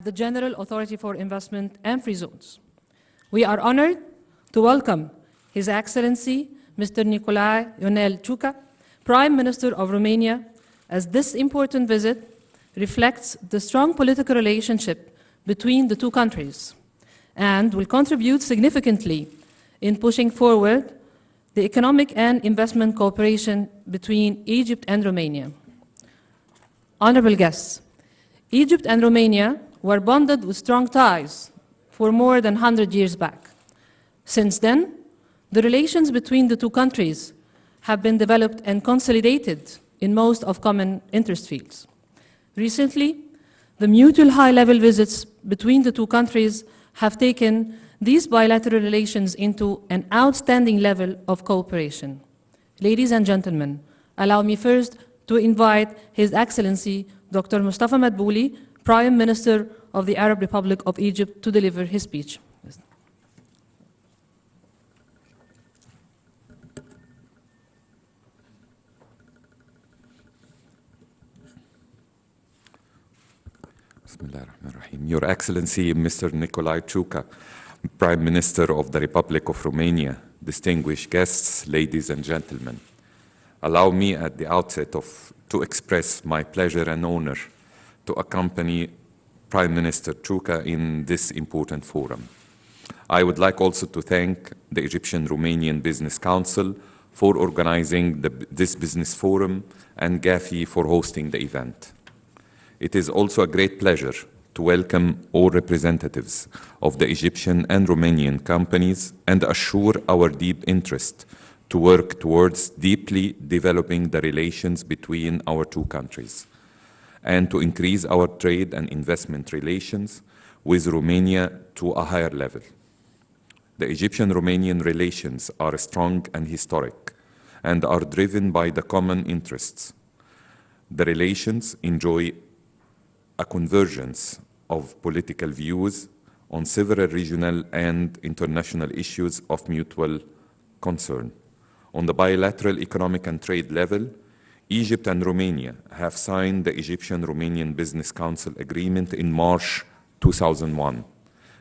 the General Authority for Investment and Free Zones. We are honored to welcome His Excellency Mr. Nicola Ciuca, Prime Minister of Romania, as this important visit reflects the strong political relationship between the two countries and will contribute significantly in pushing forward the economic and investment cooperation between Egypt and Romania. Honorable guests, Egypt and Romania were bonded with strong ties for more than 100 years back. Since then, the relations between the two countries have been developed and consolidated in most of common interest fields. Recently, the mutual high-level visits between the two countries have taken these bilateral relations into an outstanding level of cooperation. Ladies and gentlemen, allow me first to invite His Excellency Dr Mostafa Madbouli, Prime Minister of the Arab Republic of Egypt, to deliver his speech. Your Excellency, Mr. Nicola Ciuca, Prime Minister of the Republic of Romania, distinguished guests, ladies and gentlemen, allow me at the outset to express my pleasure and honor to accompany Prime Minister Ciuca in this important forum. I would like also to thank the Egyptian-Romanian Business Council for organizing this business forum and GAFI for hosting the event. It is also a great pleasure to welcome all representatives of the Egyptian and Romanian companies and assure our deep interest to work towards deeply developing the relations between our two countries and to increase our trade and investment relations with Romania to a higher level. The Egyptian-Romanian relations are strong and historic and are driven by the common interests. The relations enjoy a convergence of political views on several regional and international issues of mutual concern. On the bilateral economic and trade level, Egypt and Romania have signed the Egyptian-Romanian Business Council Agreement in March 2001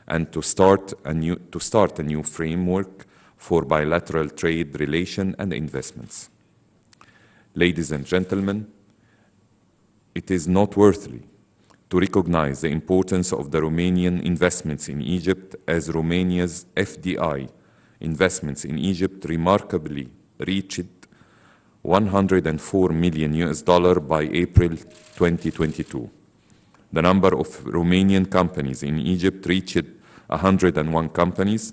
and to start a new framework for bilateral trade relation and investments. Ladies and gentlemen, it is noteworthy to recognize the importance of the Romanian investments in Egypt, as Romania's FDI investments in Egypt remarkably reached $104 million by April 2022. The number of Romanian companies in Egypt reached 101 companies,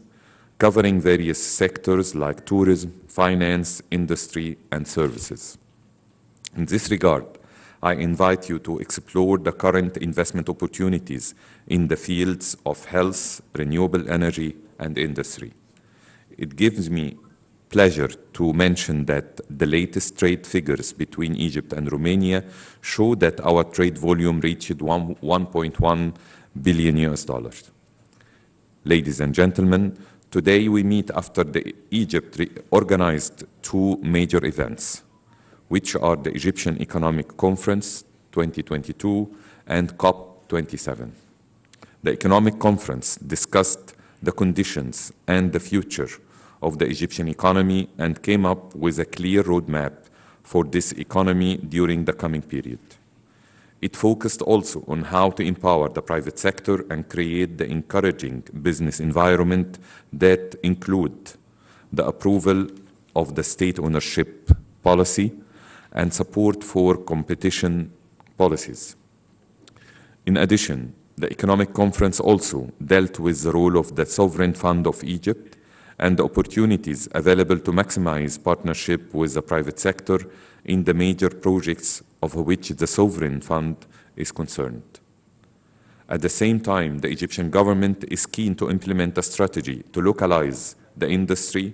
covering various sectors like tourism, finance, industry, and services. In this regard, I invite you to explore the current investment opportunities in the fields of health, renewable energy, and industry. It gives me pleasure to mention that the latest trade figures between Egypt and Romania show that our trade volume reached $1.1 billion. Ladies and gentlemen, today we meet after Egypt organized two major events, which are the Egyptian Economic Conference 2022 and COP27. The Economic Conference discussed the conditions and the future of the Egyptian economy and came up with a clear roadmap for this economy during the coming period. It focused also on how to empower the private sector and create the encouraging business environment that include the approval of the state ownership policy and support for competition policies. In addition, the Economic Conference also dealt with the role of the Sovereign Fund of Egypt and the opportunities available to maximize partnership with the private sector in the major projects of which the Sovereign Fund is concerned. At the same time, the Egyptian government is keen to implement a strategy to localize the industry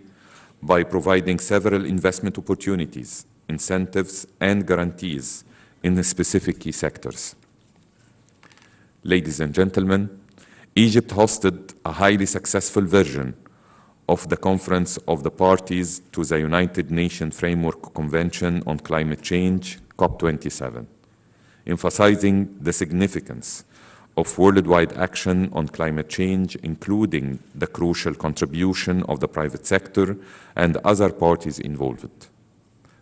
by providing several investment opportunities, incentives, and guarantees in the specific key sectors. Ladies and gentlemen, Egypt hosted a highly successful version of the Conference of the Parties to the United Nations Framework Convention on Climate Change, COP27, emphasizing the significance of worldwide action on climate change, including the crucial contribution of the private sector and other parties involved.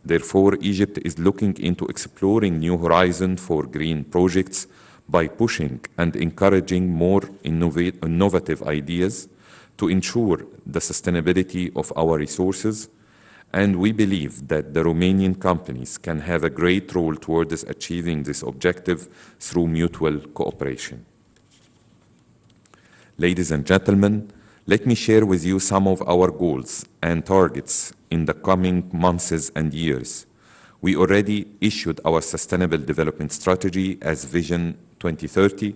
Therefore, Egypt is looking into exploring new horizons for green projects by pushing and encouraging more innovative ideas to ensure the sustainability of our resources, and we believe that the Romanian companies can have a great role towards achieving this objective through mutual cooperation. Ladies and gentlemen, let me share with you some of our goals and targets in the coming months and years. We already issued our Sustainable Development Strategy as Vision 2030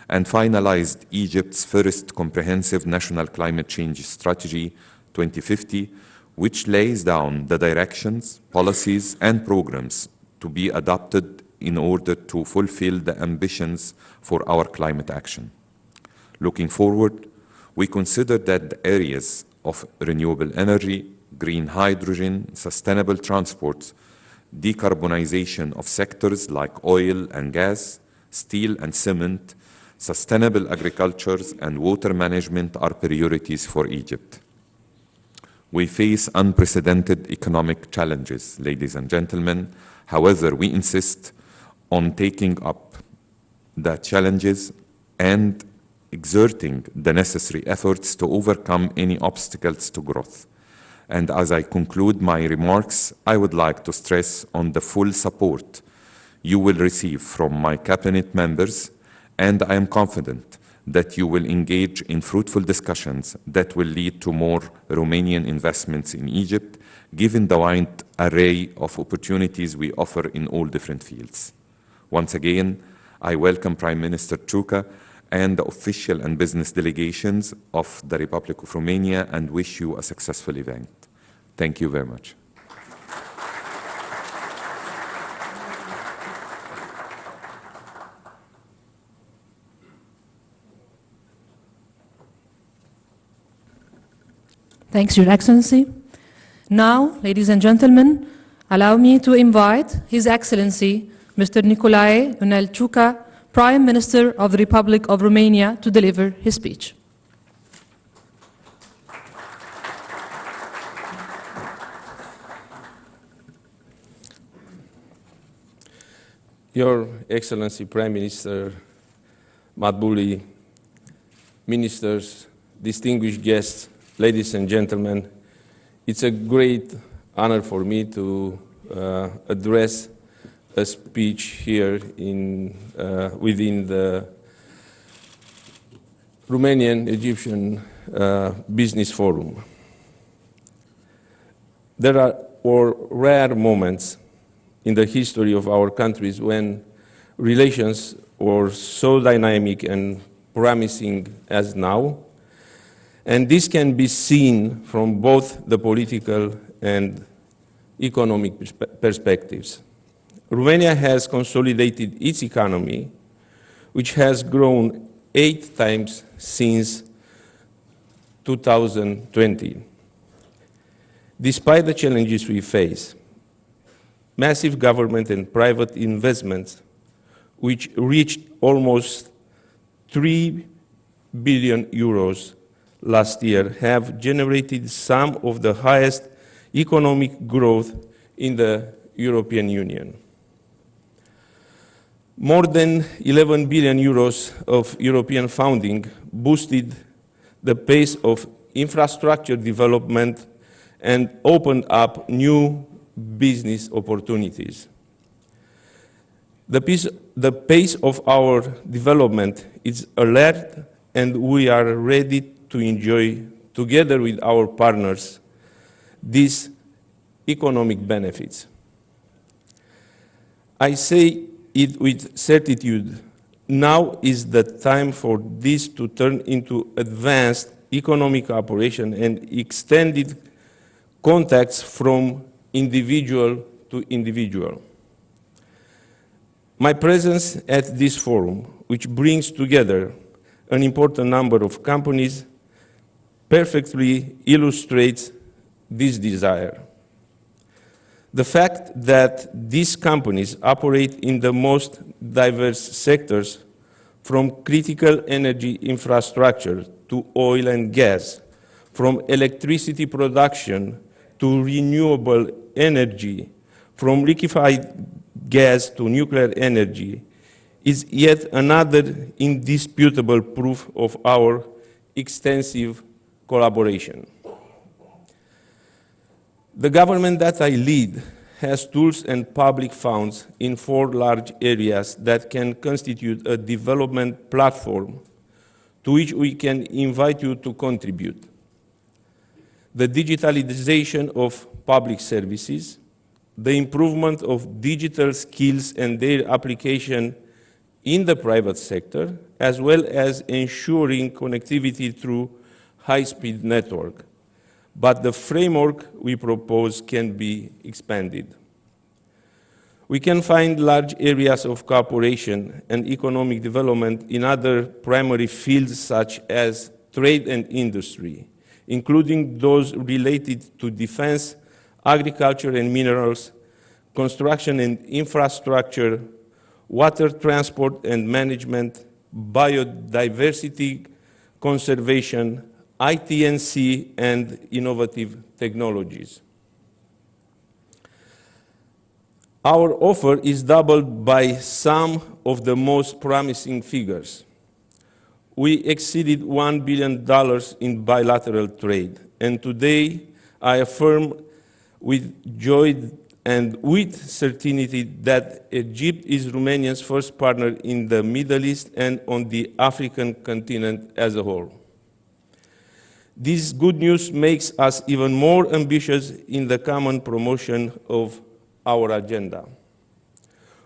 and finalized Egypt's first comprehensive national climate change strategy 2050, which lays down the directions, policies, and programs to be adopted in order to fulfill the ambitions for our climate action. Looking forward, we consider that the areas of renewable energy, green hydrogen, sustainable transport, decarbonization of sectors like oil and gas, steel and cement, sustainable agriculture, and water management are priorities for Egypt. We face unprecedented economic challenges, ladies and gentlemen. However, we insist on taking up the challenges and exerting the necessary efforts to overcome any obstacles to growth. And as I conclude my remarks, I would like to stress on the full support you will receive from my cabinet members, and I am confident that you will engage in fruitful discussions that will lead to more Romanian investments in Egypt, given the wide array of opportunities we offer in all different fields. Once again, I welcome Prime Minister Ciuca and the official and business delegations of the Republic of Romania and wish you a successful event. Thank you very much. Thanks, Your Excellency. Now, ladies and gentlemen, allow me to invite His Excellency, Mr. Nicola Ciuca, Prime Minister of the Republic of Romania, to deliver his speech. Your Excellency Prime Minister Madbouli, ministers, distinguished guests, ladies and gentlemen, it's a great honor for me to address a speech here within the Romanian-Egyptian Business Forum. There are rare moments in the history of our countries when relations were so dynamic and promising as now, and this can be seen from both the political and economic perspectives. Romania has consolidated its economy, which has grown 8 times since 2020. Despite the challenges we face, massive government and private investments, which reached almost 3 billion euros last year, have generated some of the highest economic growth in the European Union. More than 11 billion euros of European funding boosted the pace of infrastructure development and opened up new business opportunities. The pace of our development is alert, and we are ready to enjoy, together with our partners, these economic benefits. I say it with certitude, now is the time for this to turn into advanced economic cooperation and extended contacts from individual to individual. My presence at this forum, which brings together an important number of companies, perfectly illustrates this desire. The fact that these companies operate in the most diverse sectors from critical energy infrastructure to oil and gas, from electricity production to renewable energy, from liquefied gas to nuclear energy, is yet another indisputable proof of our extensive collaboration. The government that I lead has tools and public funds in 4 large areas that can constitute a development platform to which we can invite you to contribute. The digitalization of public services, the improvement of digital skills and their application in the private sector, as well as ensuring connectivity through high-speed network. But the framework we propose can be expanded. We can find large areas of cooperation and economic development in other primary fields such as trade and industry, including those related to defense, agriculture and minerals, construction and infrastructure, water transport and management, biodiversity conservation, IT&C, and innovative technologies. Our offer is doubled by some of the most promising figures. We exceeded $1 billion in bilateral trade, and today I affirm with joy and with certainty that Egypt is Romania's first partner in the Middle East and on the African continent as a whole. This good news makes us even more ambitious in the common promotion of our agenda.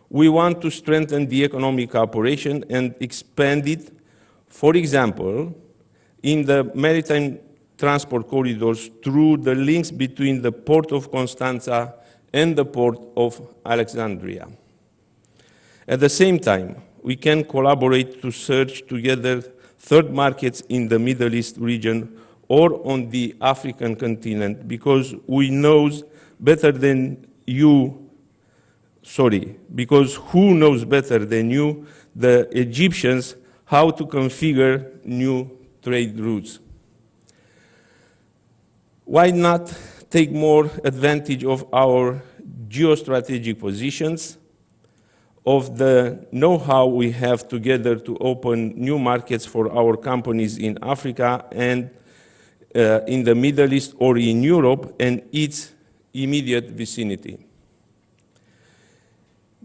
We want to strengthen the economic cooperation and expand it, for example, in the maritime transport corridors through the links between the port of Constanța and the port of Alexandria. At the same time, we can collaborate to search together third markets in the Middle East region or on the African continent, because we know better than you, because who knows better than you, the Egyptians, how to configure new trade routes. Why not take more advantage of our geostrategic positions, of the know-how we have together to open new markets for our companies in Africa and in the Middle East or in Europe and its immediate vicinity?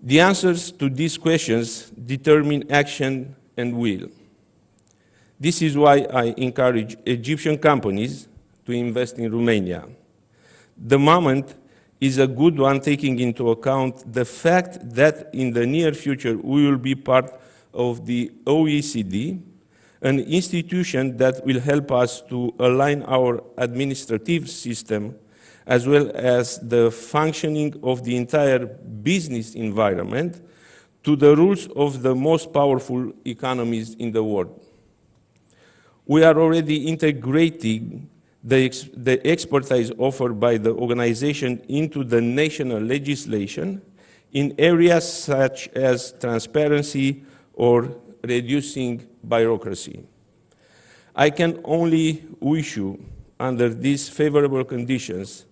The answers to these questions determine action and will. This is why I encourage Egyptian companies to invest in Romania. The moment is a good one, taking into account the fact that in the near future we will be part of the OECD, an institution that will help us to align our administrative system as well as the functioning of the entire business environment to the rules of the most powerful economies in the world. We are already integrating the expertise offered by the organization into the national legislation in areas such as transparency or reducing bureaucracy. I can only wish you, under these favorable conditions,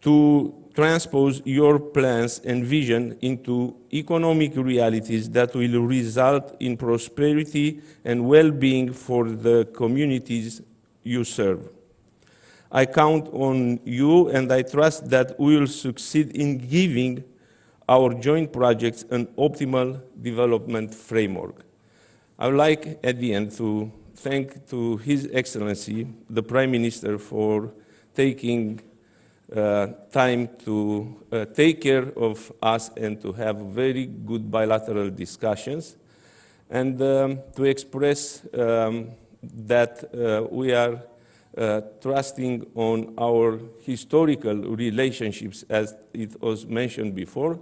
to transpose your plans and vision into economic realities that will result in prosperity and well-being for the communities you serve. I count on you, and I trust that we will succeed in giving our joint projects an optimal development framework. I would like, at the end, to thank to His Excellency, the Prime Minister, for taking time to take care of us and to have very good bilateral discussions, and to express that we are trusting on our historical relationships, as it was mentioned before,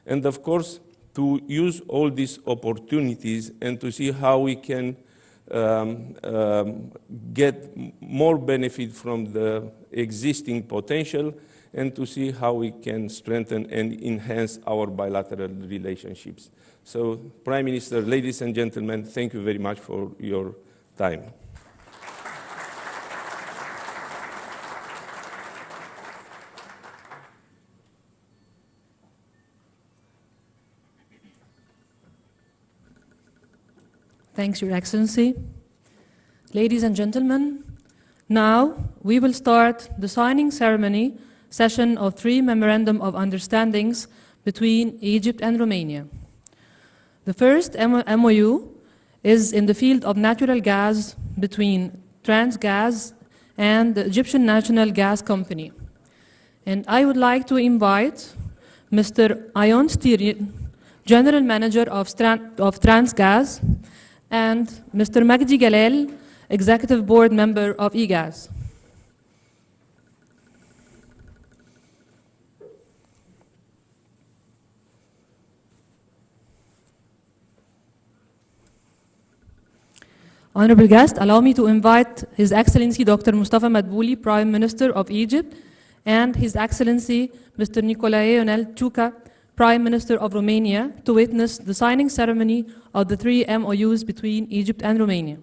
and of course to use all these opportunities and to see how we can get more benefit from the existing potential and to see how we can strengthen and enhance our bilateral relationships. So, Prime Minister, ladies and gentlemen, thank you very much for your time. Thanks, Your Excellency. Ladies and gentlemen, now we will start the signing ceremony session of 3 Memorandum of Understandings between Egypt and Romania. The first MOU is in the field of natural gas between Transgas and the Egyptian National Gas Company. And I would like to invite Mr. Ayon Stirian, General Manager of Transgas, and Mr. Magdi Galel, Executive Board Member of EGAS. Honorable guest, allow me to invite His Excellency Dr. Mostafa Madbouli, Prime Minister of Egypt, and His Excellency Mr. Nicola Ciuca, Prime Minister of Romania, to witness the signing ceremony of the 3 MOUs between Egypt and Romania.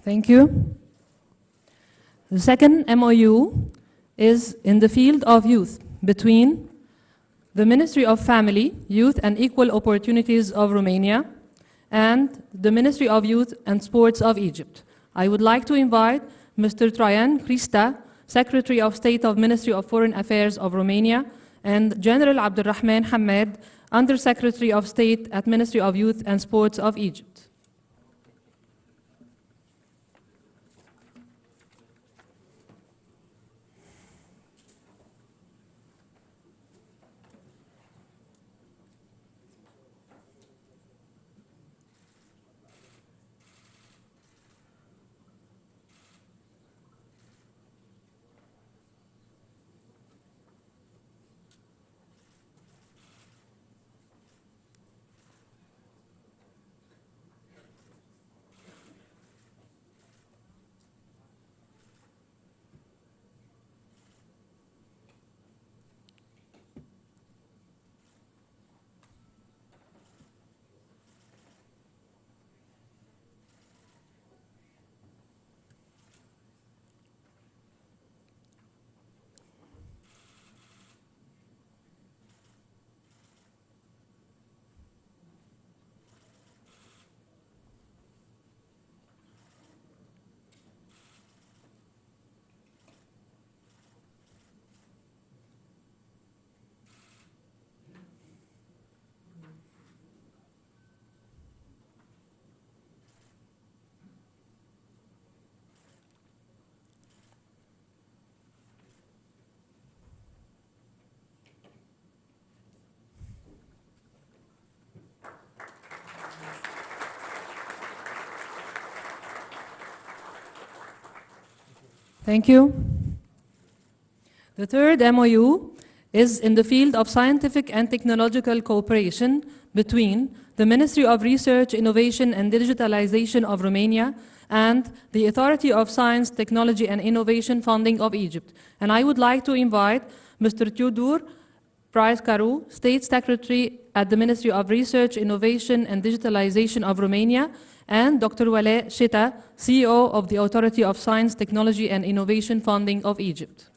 Thank you. The second MOU is in the field of youth between the Ministry of Family, Youth and Equal Opportunities of Romania and the Ministry of Youth and Sports of Egypt. I would like to invite Mr. Traian Christa, Secretary of State of Ministry of Foreign Affairs of Romania, and General Abdulrahman Hamad, Under-Secretary of State at Ministry of Youth and Sports of Egypt. Thank you. The third MOU is in the field of scientific and technological cooperation between the Ministry of Research, Innovation and Digitalization of Romania and the Authority of Science, Technology and Innovation Funding of Egypt. And I would like to invite Mr. Tudor Price-Caru, State Secretary at the Ministry of Research, Innovation and Digitalization of Romania, and Dr. Waleh Shita, CEO of the Authority of Science, Technology and Innovation Funding of Egypt.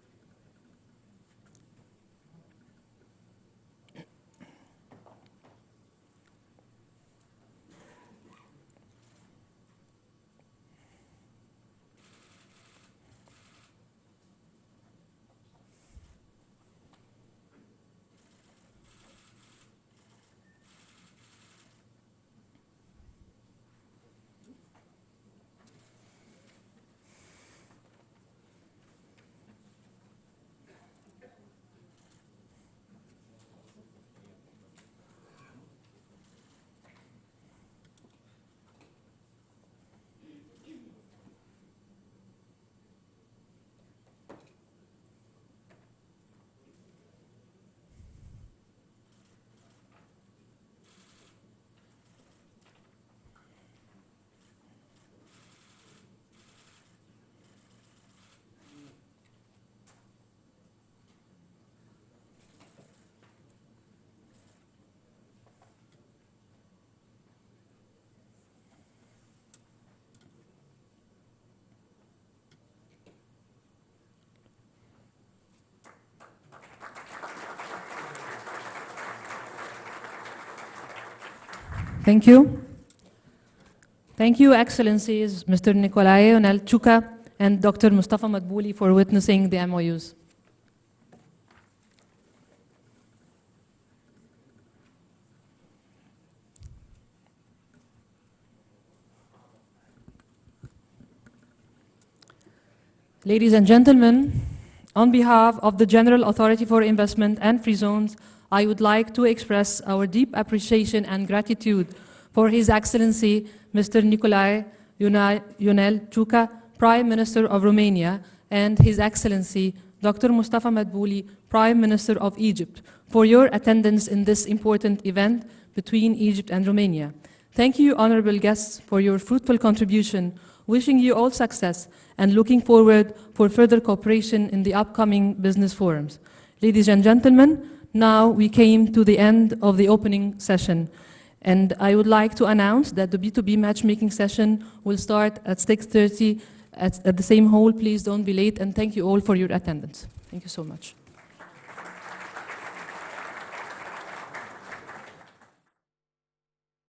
Thank you. Thank you, Excellencies, Mr. Nicola Ciuca and Dr. Mostafa Madbouli, for witnessing the MOUs. Ladies and gentlemen, on behalf of the General Authority for Investment and Free Zones, I would like to express our deep appreciation and gratitude for His Excellency, Mr. Nicola Ciuca, Prime Minister of Romania, and His Excellency, Dr. Mostafa Madbouli, Prime Minister of Egypt, for your attendance in this important event between Egypt and Romania. Thank you, honorable guests, for your fruitful contribution. Wishing you all success and looking forward for further cooperation in the upcoming business forums. Ladies and gentlemen, now we came to the end of the opening session, and I would like to announce that the B2B matchmaking session will start at 6:30 at the same hall. Please don't be late, and thank you all for your attendance. Thank you so much.